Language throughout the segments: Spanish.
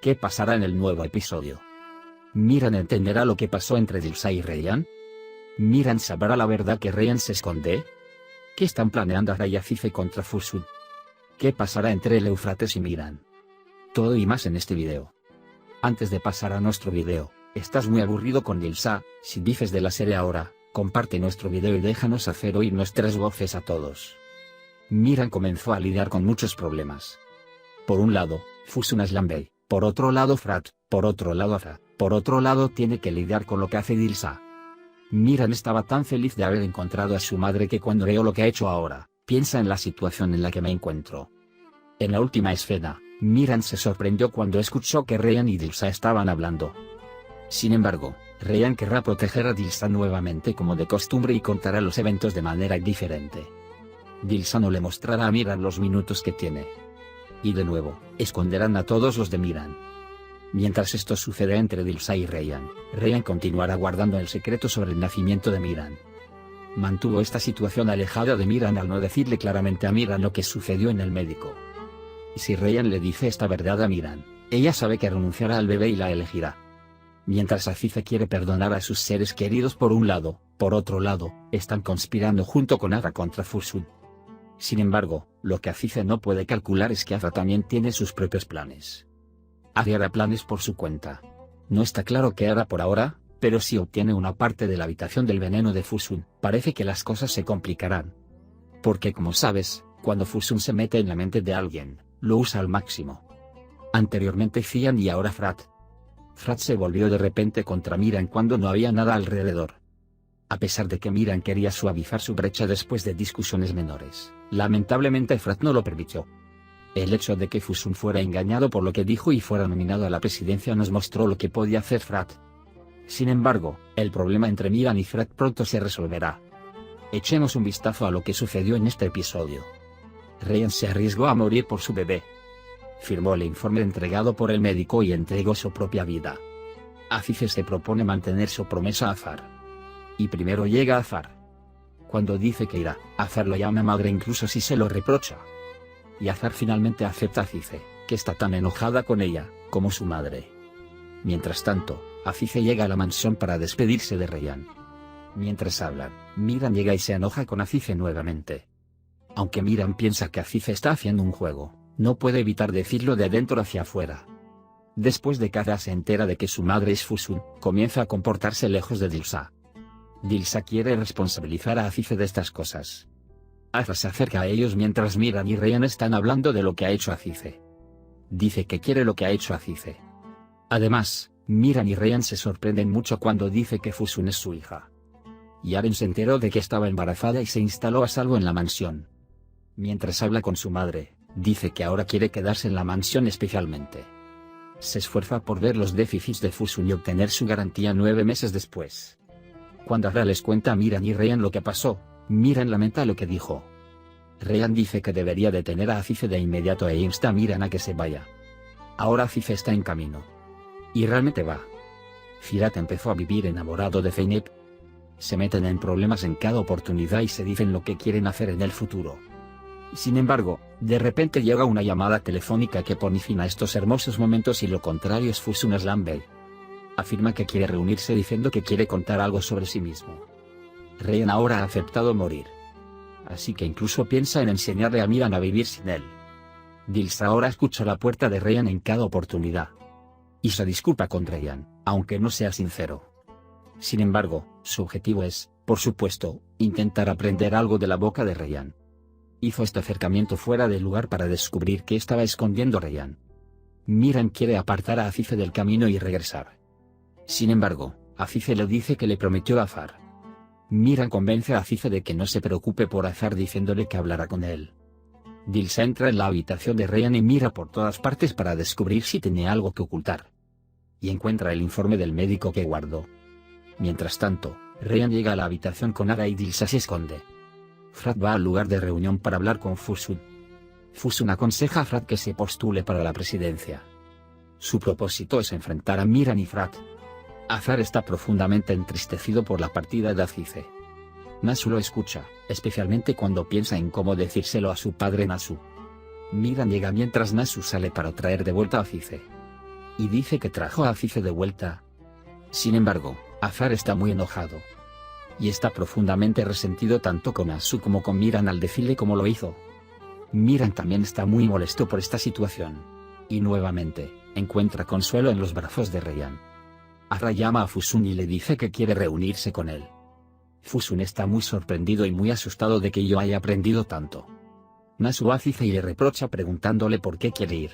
¿Qué pasará en el nuevo episodio? ¿Miran entenderá lo que pasó entre Dilsa y Rayyan? ¿Miran sabrá la verdad que Rayyan se esconde? ¿Qué están planeando Ara y Afife contra Fusun? ¿Qué pasará entre el Éufrates y Miran? Todo y más en este video. Antes de pasar a nuestro video, ¿estás muy aburrido con Dilsa? Si dices de la serie ahora, comparte nuestro video y déjanos hacer oír nuestras voces a todos. Miran comenzó a lidiar con muchos problemas. Por un lado, Fusun Aslanbey, por otro lado Frat, por otro lado Aza, por otro lado tiene que lidiar con lo que hace Dilsa. Miran estaba tan feliz de haber encontrado a su madre que cuando veo lo que ha hecho ahora, piensa en la situación en la que me encuentro. En la última escena, Miran se sorprendió cuando escuchó que Rayyan y Dilsa estaban hablando. Sin embargo, Rayyan querrá proteger a Dilsa nuevamente como de costumbre y contará los eventos de manera diferente. Dilsa no le mostrará a Miran los minutos que tiene. Y de nuevo, esconderán a todos los de Miran. Mientras esto sucede entre Dilsa y Rayyan, Rayyan continuará guardando el secreto sobre el nacimiento de Miran. Mantuvo esta situación alejada de Miran al no decirle claramente a Miran lo que sucedió en el médico. Y si Rayyan le dice esta verdad a Miran, ella sabe que renunciará al bebé y la elegirá. Mientras Afife quiere perdonar a sus seres queridos por un lado, por otro lado, están conspirando junto con Ara contra Fusun. Sin embargo, lo que Afife no puede calcular es que Ara también tiene sus propios planes. Ara hará planes por su cuenta. No está claro qué hará por ahora, pero si obtiene una parte de la habitación del veneno de Fusun, parece que las cosas se complicarán. Porque como sabes, cuando Fusun se mete en la mente de alguien, lo usa al máximo. Anteriormente Cian y ahora Frat. Frat se volvió de repente contra Miran cuando no había nada alrededor. A pesar de que Miran quería suavizar su brecha después de discusiones menores, lamentablemente Frat no lo permitió. El hecho de que Fusun fuera engañado por lo que dijo y fuera nominado a la presidencia nos mostró lo que podía hacer Frat. Sin embargo, el problema entre Miran y Frat pronto se resolverá. Echemos un vistazo a lo que sucedió en este episodio. Rayyan se arriesgó a morir por su bebé. Firmó el informe entregado por el médico y entregó su propia vida. Afife se propone mantener su promesa a Azar. Y primero llega Azar. Cuando dice que irá, Azar lo llama madre incluso si se lo reprocha. Y Azar finalmente acepta a Afife, que está tan enojada con ella, como su madre. Mientras tanto, Afife llega a la mansión para despedirse de Rayyan. Mientras hablan, Miran llega y se enoja con Afife nuevamente. Aunque Miran piensa que Afife está haciendo un juego, no puede evitar decirlo de adentro hacia afuera. Después de que Ara se entera de que su madre es Fusun, comienza a comportarse lejos de Dilsa. Dilsa quiere responsabilizar a Afife de estas cosas. Ara se acerca a ellos mientras Miran y Rayyan están hablando de lo que ha hecho Afife. Dice que quiere lo que ha hecho Afife. Además, Miran y Rayyan se sorprenden mucho cuando dice que Fusun es su hija. Yaren se enteró de que estaba embarazada y se instaló a salvo en la mansión. Mientras habla con su madre, dice que ahora quiere quedarse en la mansión especialmente. Se esfuerza por ver los déficits de Fusun y obtener su garantía 9 meses después. Cuando Ara les cuenta a Miran y Rayyan lo que pasó, Miran lamenta lo que dijo. Rayyan dice que debería detener a Afife de inmediato e insta a Miran a que se vaya. Ahora Afife está en camino. Y realmente va. Firat empezó a vivir enamorado de Zeynep. Se meten en problemas en cada oportunidad y se dicen lo que quieren hacer en el futuro. Sin embargo, de repente llega una llamada telefónica que pone fin a estos hermosos momentos y lo contrario es Fusun Aslanbey. Afirma que quiere reunirse diciendo que quiere contar algo sobre sí mismo. Rayyan ahora ha aceptado morir. Así que incluso piensa en enseñarle a Miran a vivir sin él. Dilsa ahora escucha la puerta de Rayyan en cada oportunidad. Y se disculpa con Rayyan, aunque no sea sincero. Sin embargo, su objetivo es, por supuesto, intentar aprender algo de la boca de Rayyan. Hizo este acercamiento fuera de lugar para descubrir qué estaba escondiendo Rayyan. Miran quiere apartar a Afife del camino y regresar. Sin embargo, Afife le dice que le prometió a Azar. Miran convence a Afife de que no se preocupe por Azar diciéndole que hablará con él. Dilsa entra en la habitación de Rayyan y mira por todas partes para descubrir si tenía algo que ocultar. Y encuentra el informe del médico que guardó. Mientras tanto, Rayyan llega a la habitación con Ara y Dilsa se esconde. Frat va al lugar de reunión para hablar con Fusun. Fusun aconseja a Frat que se postule para la presidencia. Su propósito es enfrentar a Miran y Frat. Azar está profundamente entristecido por la partida de Afife. Nasu lo escucha, especialmente cuando piensa en cómo decírselo a su padre Nasu. Miran llega mientras Nasu sale para traer de vuelta a Afife. y dice que trajo a Afife de vuelta. Sin embargo, Afar está muy enojado. Y está profundamente resentido tanto con Asu como con Miran al decirle cómo lo hizo. Miran también está muy molesto por esta situación. Y nuevamente, encuentra consuelo en los brazos de Rayyan. Afar llama a Fusun y le dice que quiere reunirse con él. Fusun está muy sorprendido y muy asustado de que yo haya aprendido tanto. Nasu a Afife y le reprocha preguntándole por qué quiere ir.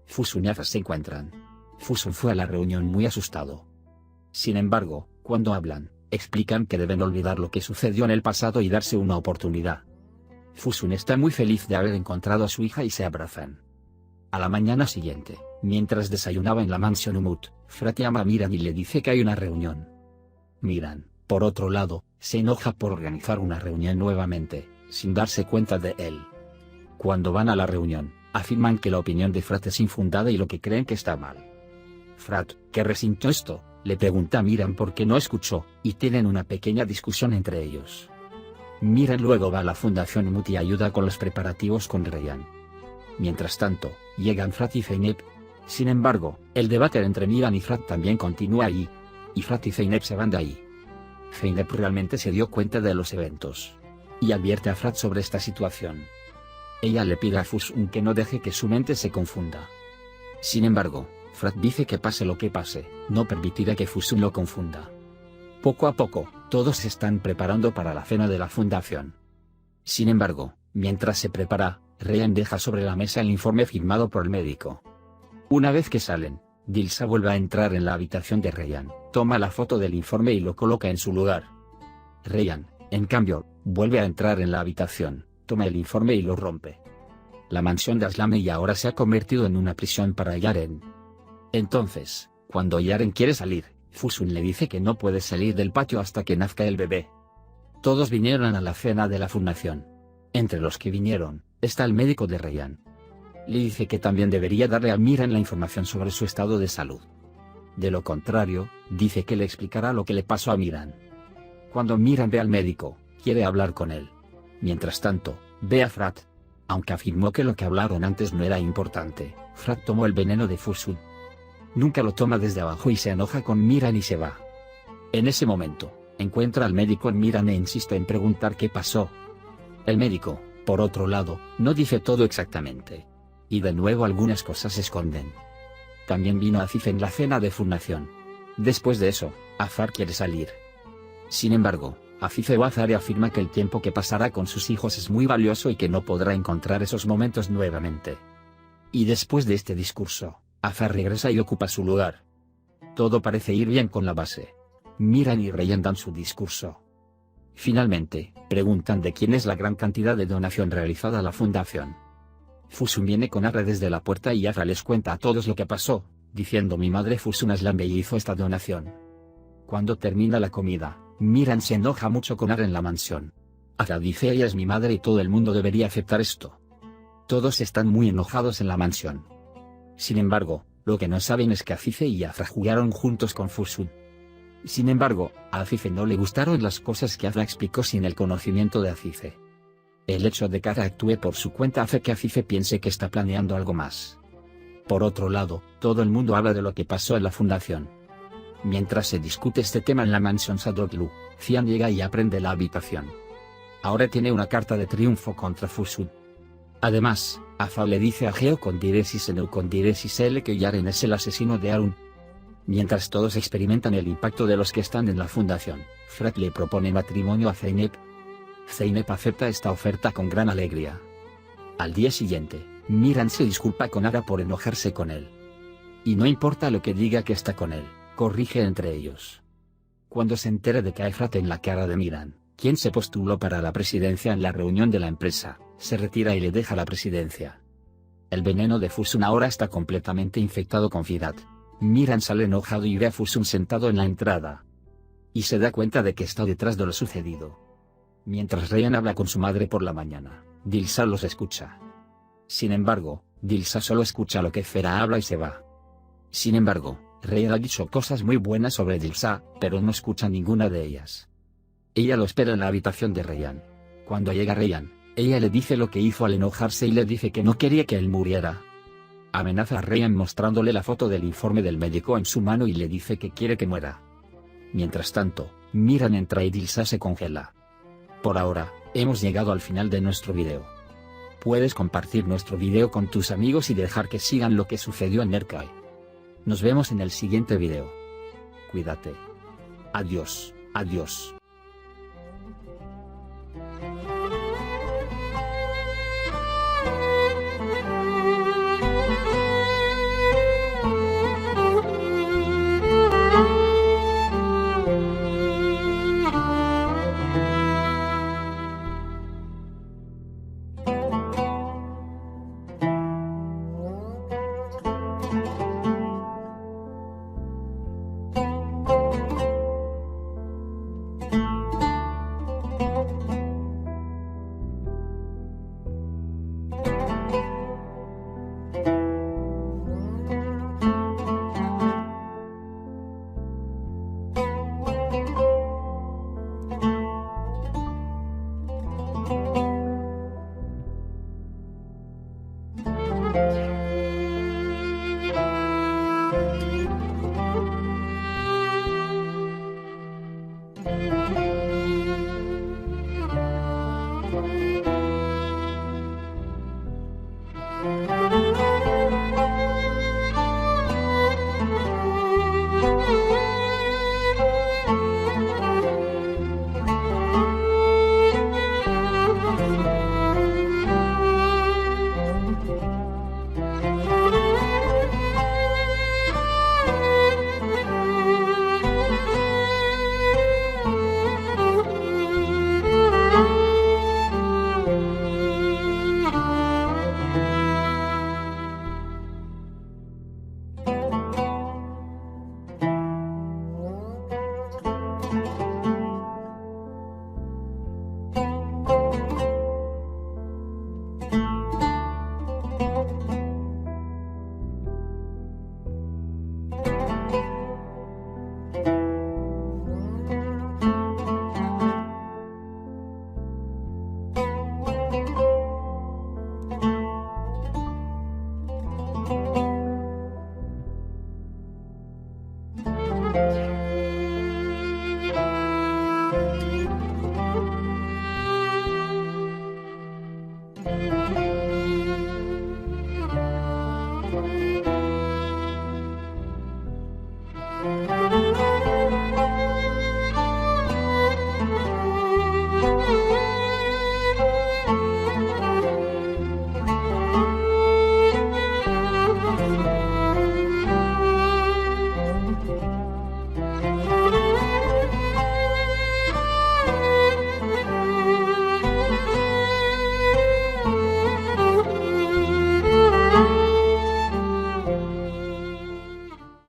Fusun y Afar se encuentran. Fusun fue a la reunión muy asustado. Sin embargo, cuando hablan, explican que deben olvidar lo que sucedió en el pasado y darse una oportunidad. Fusun está muy feliz de haber encontrado a su hija y se abrazan. A la mañana siguiente, mientras desayunaba en la mansión Umut, Frat llama a Miran y le dice que hay una reunión. Miran, por otro lado, se enoja por organizar una reunión nuevamente, sin darse cuenta de él. Cuando van a la reunión, afirman que la opinión de Frat es infundada y lo que creen que está mal. Frat, que resintió esto, le pregunta a Miran por qué no escuchó, y tienen una pequeña discusión entre ellos. Miran luego va a la Fundación Umut y ayuda con los preparativos con Rayyan. Mientras tanto, llegan Frat y Zeynep. Sin embargo, el debate entre Miran y Frat también continúa allí, y Frat y Zeynep se van de ahí. Zeynep realmente se dio cuenta de los eventos, y advierte a Frat sobre esta situación. Ella le pide a Fusun que no deje que su mente se confunda. Sin embargo, Frat dice que pase lo que pase, no permitirá que Fusun lo confunda. Poco a poco, todos se están preparando para la cena de la fundación. Sin embargo, mientras se prepara, Rayyan deja sobre la mesa el informe firmado por el médico. Una vez que salen, Dilsa vuelve a entrar en la habitación de Rayyan, toma la foto del informe y lo coloca en su lugar. Rayyan, en cambio, vuelve a entrar en la habitación, toma el informe y lo rompe. La mansión de Aslamey ahora se ha convertido en una prisión para Yaren. Entonces, cuando Yaren quiere salir, Fusun le dice que no puede salir del patio hasta que nazca el bebé. Todos vinieron a la cena de la fundación. Entre los que vinieron, está el médico de Rayyan. Le dice que también debería darle a Miran la información sobre su estado de salud. De lo contrario, dice que le explicará lo que le pasó a Miran. Cuando Miran ve al médico, quiere hablar con él. Mientras tanto, ve a Frat. Aunque afirmó que lo que hablaron antes no era importante, Frat tomó el veneno de Fusun. Nunca lo toma desde abajo y se enoja con Miran y se va. En ese momento, encuentra al médico en Miran e insiste en preguntar qué pasó. El médico, por otro lado, no dice todo exactamente. Y de nuevo algunas cosas se esconden. También vino Afife en la cena de fundación. Después de eso, Afar quiere salir. Sin embargo, Afife Wazari afirma que el tiempo que pasará con sus hijos es muy valioso y que no podrá encontrar esos momentos nuevamente. Y después de este discurso, Afar regresa y ocupa su lugar. Todo parece ir bien con la base. Miran y Rayyan dan su discurso. Finalmente, preguntan de quién es la gran cantidad de donación realizada a la fundación. Fusun viene con Afar desde la puerta y Afar les cuenta a todos lo que pasó, diciendo mi madre Fusun Aslamey hizo esta donación. Cuando termina la comida, Miran se enoja mucho con Afar en la mansión. Afar dice ella es mi madre y todo el mundo debería aceptar esto. Todos están muy enojados en la mansión. Sin embargo, lo que no saben es que Afife y Afar jugaron juntos con Fusun. Sin embargo, a Afife no le gustaron las cosas que Afar explicó sin el conocimiento de Afife. El hecho de que Afar actúe por su cuenta hace que Afife piense que está planeando algo más. Por otro lado, todo el mundo habla de lo que pasó en la fundación. Mientras se discute este tema en la mansión Sadoglu, Cian llega y aprende la habitación. Ahora tiene una carta de triunfo contra Fusun. Además, Afar le dice a Geo con diresis N con diresis L que Yaren es el asesino de Arun. Mientras todos experimentan el impacto de los que están en la fundación, Frat le propone matrimonio a Zeynep. Zeynep acepta esta oferta con gran alegría. Al día siguiente, Miran se disculpa con Afar por enojarse con él. Y no importa lo que diga que está con él, corrige entre ellos. Cuando se entera de que hay Frat en la cara de Miran, quien se postuló para la presidencia en la reunión de la empresa, se retira y le deja la presidencia. El veneno de Fusun ahora está completamente infectado con Fidat. Miran sale enojado y ve a Fusun sentado en la entrada. Y se da cuenta de que está detrás de lo sucedido. Mientras Rayyan habla con su madre por la mañana, Dilsa los escucha. Sin embargo, Dilsa solo escucha lo que Fera habla y se va. Sin embargo, Rayyan ha dicho cosas muy buenas sobre Dilsa, pero no escucha ninguna de ellas. Ella lo espera en la habitación de Rayyan. Cuando llega Rayyan, ella le dice lo que hizo al enojarse y le dice que no quería que él muriera. Amenaza a Ryan mostrándole la foto del informe del médico en su mano y le dice que quiere que muera. Mientras tanto, Miran entra y Dilsa se congela. Por ahora, hemos llegado al final de nuestro video. Puedes compartir nuestro video con tus amigos y dejar que sigan lo que sucedió en Nerkai. Nos vemos en el siguiente video. Cuídate. Adiós, adiós.